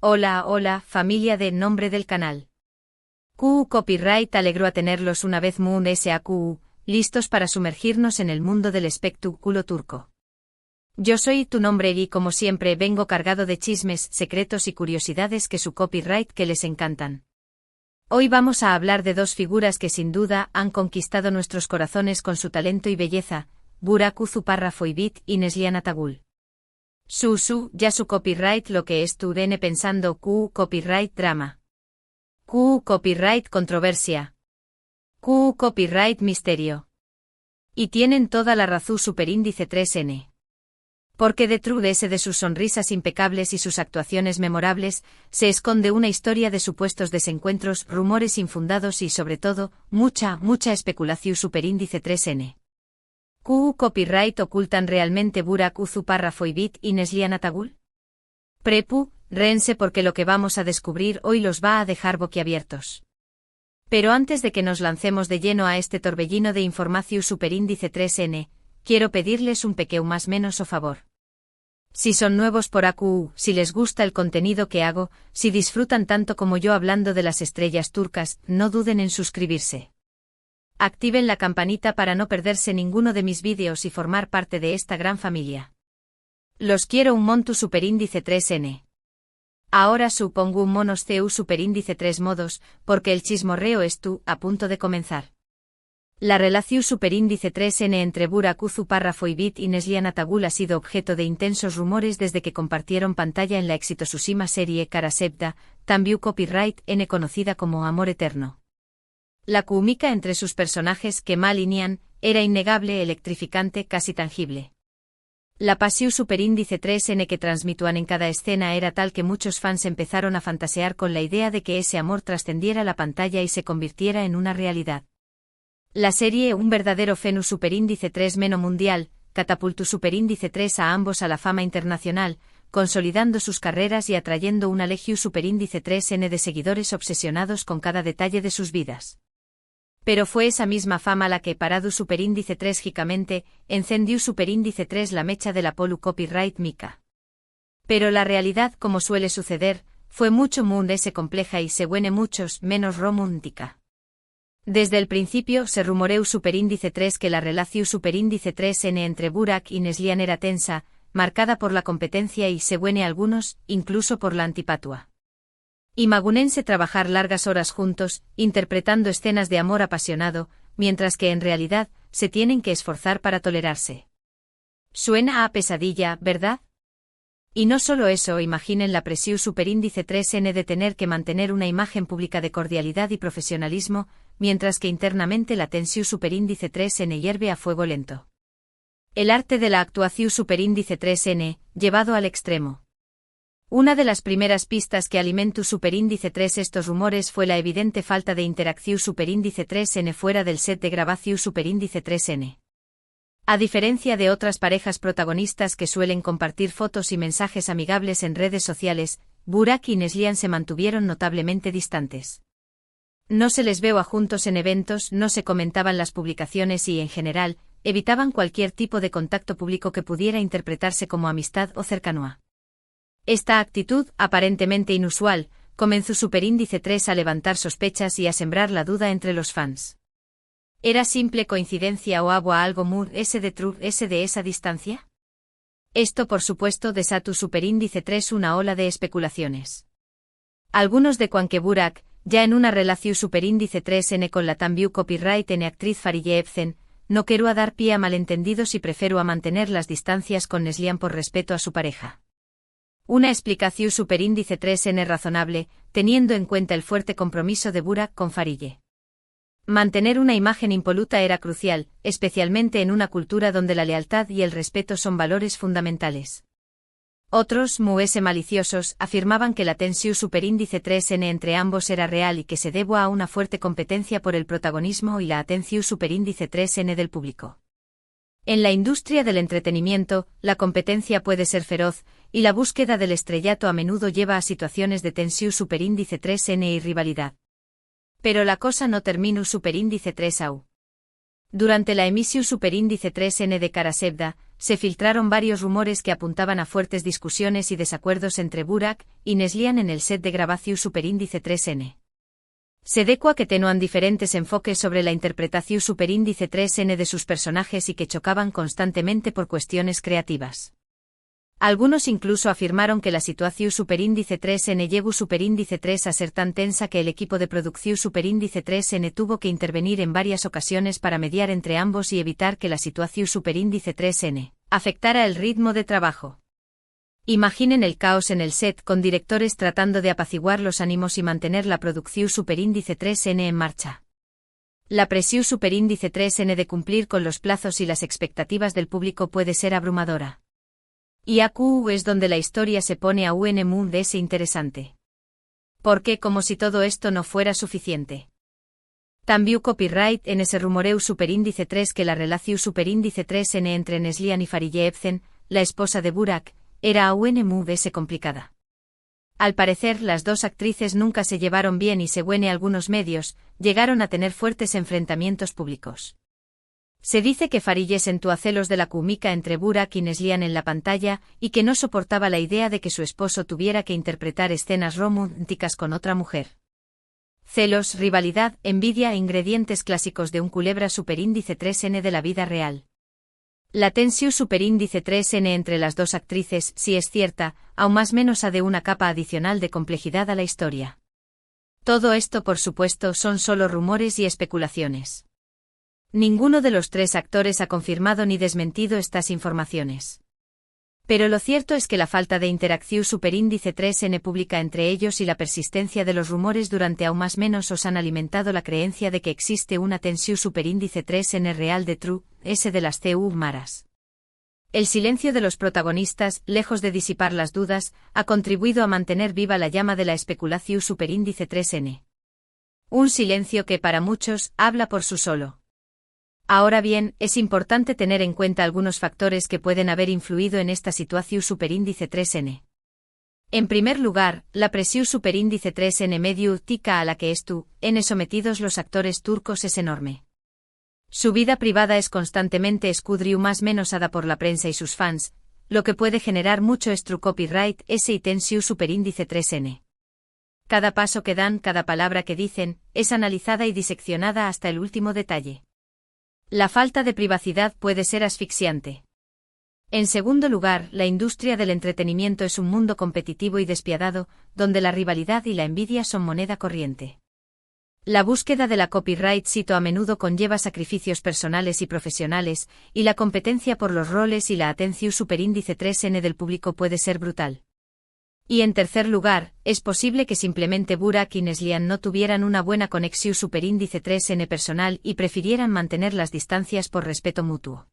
Hola, familia de nombre del canal. QU Copyright alegró a tenerlos una vez Moon SAQU, listos para sumergirnos en el mundo del espectáculo turco. Yo soy tu nombre y como siempre vengo cargado de chismes, secretos y curiosidades que su copyright que les encantan. Hoy vamos a hablar de dos figuras que sin duda han conquistado nuestros corazones con su talento y belleza, Burak Uzuparra Foybit y Neslihan Atagul. Ya su copyright lo que es tu DN pensando QU Copyright Drama. QU Copyright Controversia. QU Copyright Misterio. Y tienen toda la razón superíndice 3N. Porque detrás de sus sonrisas impecables y sus actuaciones memorables, se esconde una historia de supuestos desencuentros, rumores infundados y sobre todo, mucha especulación superíndice 3N. ¿QU Copyright ocultan realmente Burak Uzuparra Foybit y Neslihan Atagul? Réense porque lo que vamos a descubrir hoy los va a dejar boquiabiertos. Pero antes de que nos lancemos de lleno a este torbellino de información superíndice 3N, quiero pedirles un pequeño más menos o favor. Si son nuevos por AQU, si les gusta el contenido que hago, si disfrutan tanto como yo hablando de las estrellas turcas, no duden en suscribirse. Activen la campanita para no perderse ninguno de mis vídeos y formar parte de esta gran familia. Los quiero un montu superíndice 3N. Ahora supongo un monos CU superíndice 3 modos, porque el chismorreo es a punto de comenzar. La relación superíndice 3N entre Burak Uzuparra Foybit y Neslihan Atagul ha sido objeto de intensos rumores desde que compartieron pantalla en la exitosísima serie Karasevda, también copyright N conocida como Amor Eterno. La química entre sus personajes Kemal y Nihan era innegable, electrificante, casi tangible. La pasión superíndice 3N que transmitían en cada escena era tal que muchos fans empezaron a fantasear con la idea de que ese amor trascendiera la pantalla y se convirtiera en una realidad. La serie, un verdadero fenómeno superíndice 3 meno mundial, catapultó superíndice 3 a ambos a la fama internacional, consolidando sus carreras y atrayendo una legión superíndice 3N de seguidores obsesionados con cada detalle de sus vidas. Pero fue esa misma fama la que parado superíndice 3 gicamente, encendió superíndice 3 la mecha de la polu copyright mica. Pero la realidad, como suele suceder, fue mucho compleja y se huene muchos menos romántica. Desde el principio se rumoreó superíndice 3 que la relación superíndice 3N entre Burak y Neslihan era tensa, marcada por la competencia y se huene algunos, incluso por la antipatua. Imagunense trabajar largas horas juntos, interpretando escenas de amor apasionado, mientras que en realidad, se tienen que esforzar para tolerarse. Suena a pesadilla, ¿verdad? Y no solo eso, imaginen la presión superíndice 3N de tener que mantener una imagen pública de cordialidad y profesionalismo, mientras que internamente la tensión superíndice 3N hierve a fuego lento. El arte de la actuación superíndice 3N, llevado al extremo. Una de las primeras pistas que alimentó superíndice 3 estos rumores fue la evidente falta de interacción superíndice 3N fuera del set de grabación superíndice 3N. A diferencia de otras parejas protagonistas que suelen compartir fotos y mensajes amigables en redes sociales, Burak y Neslihan se mantuvieron notablemente distantes. No se les veo a juntos en eventos, no se comentaban las publicaciones y, en general, evitaban cualquier tipo de contacto público que pudiera interpretarse como amistad o cercanía. Esta actitud, aparentemente inusual, comenzó superíndice 3 a levantar sospechas y a sembrar la duda entre los fans. ¿Era simple coincidencia o algo more de esa distancia? Esto por supuesto desató superíndice 3 una ola de especulaciones. Algunos de que Burak, ya en una relación superíndice 3N con la también copyright N actriz Fariye Evcen, no quiero dar pie a malentendidos y prefiero a mantener las distancias con Neslihan por respeto a su pareja. Una explicación superíndice 3N razonable, teniendo en cuenta el fuerte compromiso de Burak con Fariye. Mantener una imagen impoluta era crucial, especialmente en una cultura donde la lealtad y el respeto son valores fundamentales. Otros, maliciosos, afirmaban que la tensión superíndice 3N entre ambos era real y que se debía a una fuerte competencia por el protagonismo y la atención superíndice 3N del público. En la industria del entretenimiento, la competencia puede ser feroz, y la búsqueda del estrellato a menudo lleva a situaciones de tensión superíndice 3N y rivalidad. Pero la cosa no terminó superíndice 3AU. Durante la emisión superíndice 3N de Karasevda, se filtraron varios rumores que apuntaban a fuertes discusiones y desacuerdos entre Burak y Neslihan en el set de grabación Superíndice 3N. Se decua que tenían diferentes enfoques sobre la interpretación Superíndice 3N de sus personajes y que chocaban constantemente por cuestiones creativas. Algunos incluso afirmaron que la situación Superíndice 3N llegó Superíndice 3 a ser tan tensa que el equipo de producción Superíndice 3N tuvo que intervenir en varias ocasiones para mediar entre ambos y evitar que la situación Superíndice 3N afectara el ritmo de trabajo. Imaginen el caos en el set con directores tratando de apaciguar los ánimos y mantener la producción Superíndice 3N en marcha. La presión Superíndice 3N de cumplir con los plazos y las expectativas del público puede ser abrumadora. Y aquí es donde la historia se pone aún más interesante. Porque como si todo esto no fuera suficiente. También copyright en ese rumoreu Superíndice 3 que la relación Superíndice 3N entre Neslihan y Fariye Evcen, la esposa de Burak, era aún más complicada. Al parecer las dos actrices nunca se llevaron bien y según algunos medios, llegaron a tener fuertes enfrentamientos públicos. Se dice que Fariye sentía celos de la química entre Burak y Neslihan en la pantalla y que no soportaba la idea de que su esposo tuviera que interpretar escenas románticas con otra mujer. Celos, rivalidad, envidia, ingredientes clásicos de un culebra Superíndice 3N de la vida real. La tensión Superíndice 3N entre las dos actrices, si es cierta, aún más menos de una capa adicional de complejidad a la historia. Todo esto, por supuesto, son solo rumores y especulaciones. Ninguno de los tres actores ha confirmado ni desmentido estas informaciones. Pero lo cierto es que la falta de interacción Superíndice 3N pública entre ellos y la persistencia de los rumores durante aún más menos os han alimentado la creencia de que existe una tensión Superíndice 3N real de True, S de las CU maras. El silencio de los protagonistas, lejos de disipar las dudas, ha contribuido a mantener viva la llama de la especulación Superíndice 3N. Un silencio que para muchos habla por sí solo. Ahora bien, es importante tener en cuenta algunos factores que pueden haber influido en esta situación Superíndice 3N. En primer lugar, la presión Superíndice 3N mediática a la que en sometidos los actores turcos es enorme. Su vida privada es constantemente escudriu más menosada por la prensa y sus fans, lo que puede generar mucho true copyright y tensión Superíndice 3N. Cada paso que dan, cada palabra que dicen, es analizada y diseccionada hasta el último detalle. La falta de privacidad puede ser asfixiante. En segundo lugar, la industria del entretenimiento es un mundo competitivo y despiadado, donde la rivalidad y la envidia son moneda corriente. La búsqueda de la copyright a menudo conlleva sacrificios personales y profesionales, y la competencia por los roles y la atención Superíndice 3N del público puede ser brutal. Y en tercer lugar, es posible que simplemente Burak y Neslihan no tuvieran una buena conexión Superíndice 3N personal y prefirieran mantener las distancias por respeto mutuo.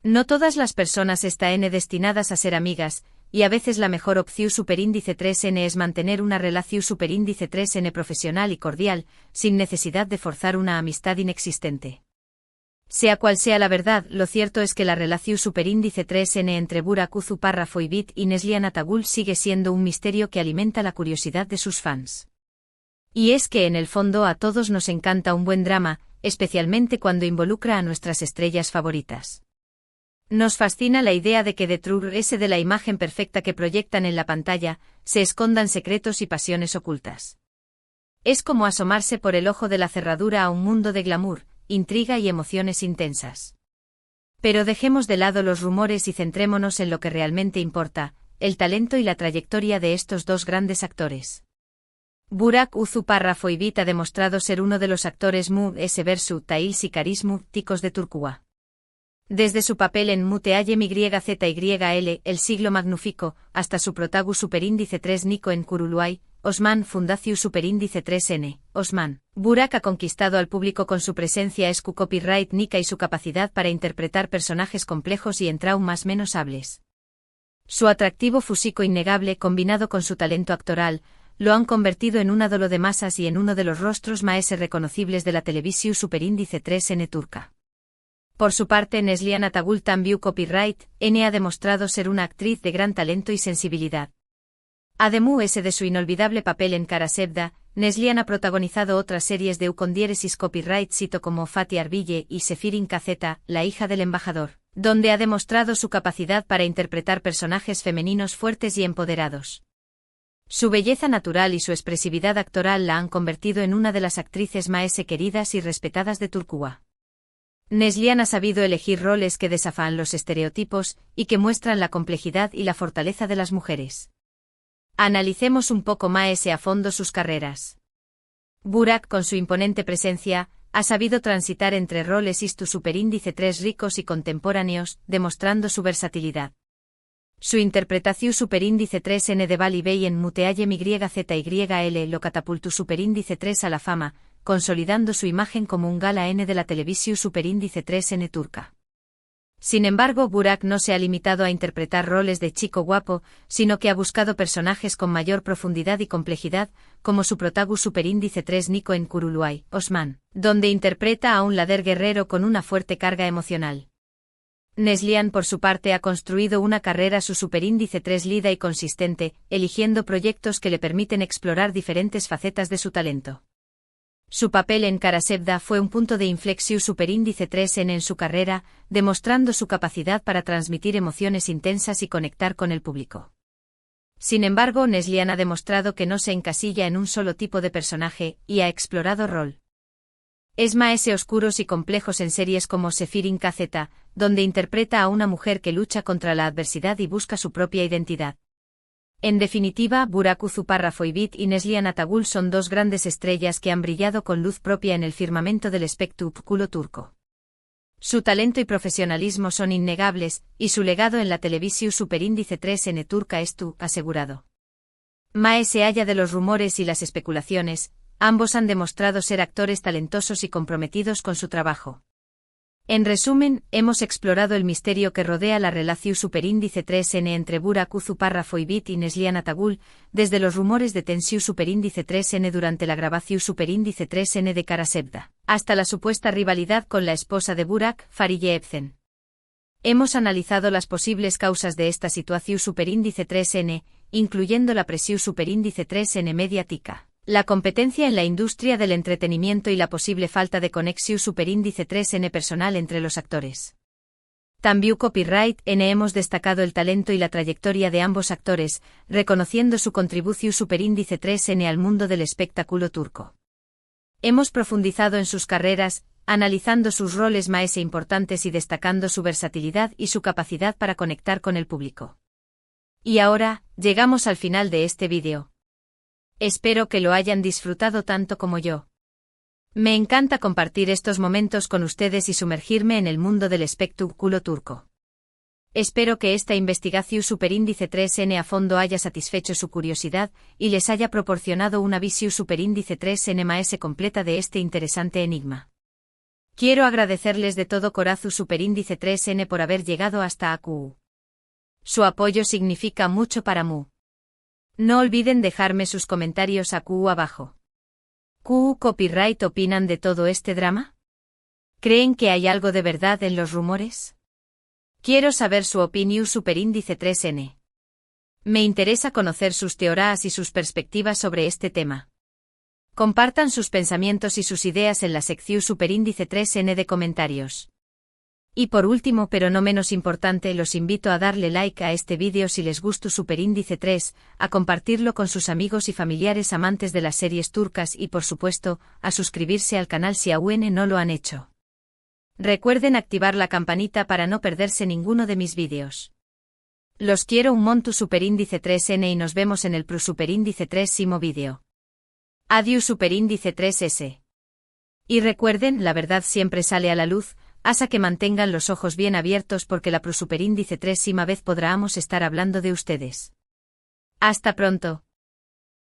No todas las personas están destinadas a ser amigas, y a veces la mejor opción Superíndice 3N es mantener una relación Superíndice 3N profesional y cordial, sin necesidad de forzar una amistad inexistente. Sea cual sea la verdad, lo cierto es que la relación Superíndice 3N entre Burak Uzuparrafoibit y Neslihan Atagul sigue siendo un misterio que alimenta la curiosidad de sus fans. Y es que en el fondo a todos nos encanta un buen drama, especialmente cuando involucra a nuestras estrellas favoritas. Nos fascina la idea de que detrás de la imagen perfecta que proyectan en la pantalla, se escondan secretos y pasiones ocultas. Es como asomarse por el ojo de la cerradura a un mundo de glamour, intriga y emociones intensas. Pero dejemos de lado los rumores y centrémonos en lo que realmente importa, el talento y la trayectoria de estos dos grandes actores. Burak Uzuparrafoibit ha demostrado ser uno de los actores versatíles y carismáticos de Turquía. Desde su papel en Muteayem YZYL, El siglo magnífico, hasta su protagonista Superíndice 3 Nico en Kuruluay, Osman Fundación Superíndice 3N, Osman. Burak ha conquistado al público con su presencia su copyright nica y su capacidad para interpretar personajes complejos y en traumas menos hables. Su atractivo físico innegable combinado con su talento actoral, lo han convertido en un ídolo de masas y en uno de los rostros más reconocibles de la televisión Superíndice 3N turca. Por su parte, Neslihan Atagul también copyright N ha demostrado ser una actriz de gran talento y sensibilidad. Además de su inolvidable papel en Kara Sevda, Neslihan ha protagonizado otras series de con diéresis copyright como Fatih Arbille y Sefirin Kazeta, la hija del embajador. donde ha demostrado su capacidad para interpretar personajes femeninos fuertes y empoderados. Su belleza natural y su expresividad actoral la han convertido en una de las actrices más queridas y respetadas de Turquía. Neslihan ha sabido elegir roles que desafían los estereotipos y que muestran la complejidad y la fortaleza de las mujeres. Analicemos un poco más a fondo sus carreras. Burak, con su imponente presencia, ha sabido transitar entre roles y su superíndice 3 ricos y contemporáneos, demostrando su versatilidad. Su interpretación superíndice 3N de Bali Bey en Muteayem YZYL lo catapultó superíndice 3 a la fama, consolidando su imagen como un gala N de la televisión superíndice 3N turca. Sin embargo, Burak no se ha limitado a interpretar roles de chico guapo, sino que ha buscado personajes con mayor profundidad y complejidad, como su protagonista superíndice 3 Nico en Kuruluay, Osman, donde interpreta a un líder guerrero con una fuerte carga emocional. Neslihan, por su parte, ha construido una carrera su superíndice 3 lida y consistente, eligiendo proyectos que le permiten explorar diferentes facetas de su talento. Su papel en Karasevda fue un punto de inflexión superíndice 3N en su carrera, demostrando su capacidad para transmitir emociones intensas y conectar con el público. Sin embargo, Neslihan ha demostrado que no se encasilla en un solo tipo de personaje, y ha explorado rol. Es más oscuros y complejos en series como Sefirin KZ, donde interpreta a una mujer que lucha contra la adversidad y busca su propia identidad. En definitiva, Burak Uzuparrafoybit y Neslihan Atagul son dos grandes estrellas que han brillado con luz propia en el firmamento del espectáculo turco. Su talento y profesionalismo son innegables, y su legado en la televisión superíndice 3N turca es asegurado. Más allá de los rumores y las especulaciones, ambos han demostrado ser actores talentosos y comprometidos con su trabajo. En resumen, hemos explorado el misterio que rodea la relación superíndice 3N entre Burak Uzuparrafoybit y Neslihan Atagul, desde los rumores de tensión superíndice 3N durante la grabación superíndice 3N de Karasevda, hasta la supuesta rivalidad con la esposa de Burak, Fariye Evcen. Hemos analizado las posibles causas de esta situación superíndice 3N, incluyendo la presión superíndice 3N mediática, la competencia en la industria del entretenimiento y la posible falta de conexión superíndice 3N personal entre los actores. También Copyright N hemos destacado el talento y la trayectoria de ambos actores, reconociendo su contribución superíndice 3N al mundo del espectáculo turco. Hemos profundizado en sus carreras, analizando sus roles más importantes y destacando su versatilidad y su capacidad para conectar con el público. Y ahora, llegamos al final de este vídeo. Espero que lo hayan disfrutado tanto como yo. Me encanta compartir estos momentos con ustedes y sumergirme en el mundo del espectáculo turco. Espero que esta investigación superíndice 3N a fondo haya satisfecho su curiosidad y les haya proporcionado una visión superíndice 3N más completa de este interesante enigma. Quiero agradecerles de todo corazón superíndice 3N por haber llegado hasta aquí. Su apoyo significa mucho para mí. No olviden dejarme sus comentarios aquí abajo. ¿Q Copyright opinan de todo este drama? ¿Creen que hay algo de verdad en los rumores? Quiero saber su opinión superíndice 3N. Me interesa conocer sus teorías y sus perspectivas sobre este tema. Compartan sus pensamientos y sus ideas en la sección superíndice 3N de comentarios. Y por último, pero no menos importante, los invito a darle like a este vídeo si les gustó superíndice 3, a compartirlo con sus amigos y familiares amantes de las series turcas y por supuesto, a suscribirse al canal si aún no lo han hecho. Recuerden activar la campanita para no perderse ninguno de mis vídeos. Los quiero un montón superíndice 3N y nos vemos en el superíndice 3 vídeo. Adiós superíndice 3S. Y recuerden, la verdad siempre sale a la luz, hasta que mantengan los ojos bien abiertos porque la superíndice 3 vez podremos estar hablando de ustedes. Hasta pronto.